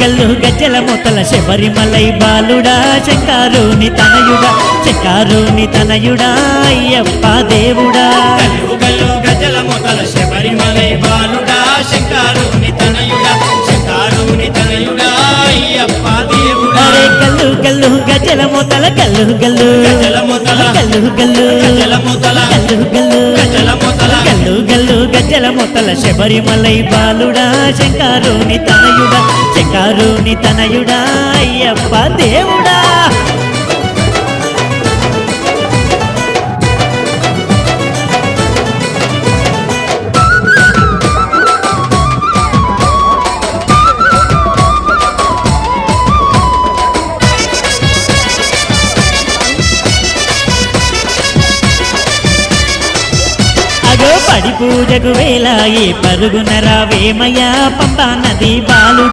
గల్లు గజ్జల మొతల శబరిమలై బాలుడా శంకారుని తనయుడా శంకారుని తనయుడా అయ్యప్ప దేవుడా గల్లు గల్లు గజల మొదల శబరిమలై బాలుడా శంకారుని తనయుడా శంకారుని తనయుడా అయ్యప్ప దేవుడా అరే గల్లు గల్లు గజ్జల మొతల గల్లు గల్లు గజల మొదల గల్లు గల్లు గజల మొదల గల్లు గల్లు గజల మొదల గల్లు గల్లు గజ్జల మొతల శబరిమలై బాలుడా శంకారుని తనయుడా శంకారుని తనయుడా అయ్యప్ప దేవుడా పడి పూజకు వేలాయి పరుగున రావేమయ్యా పంబా నది బాలు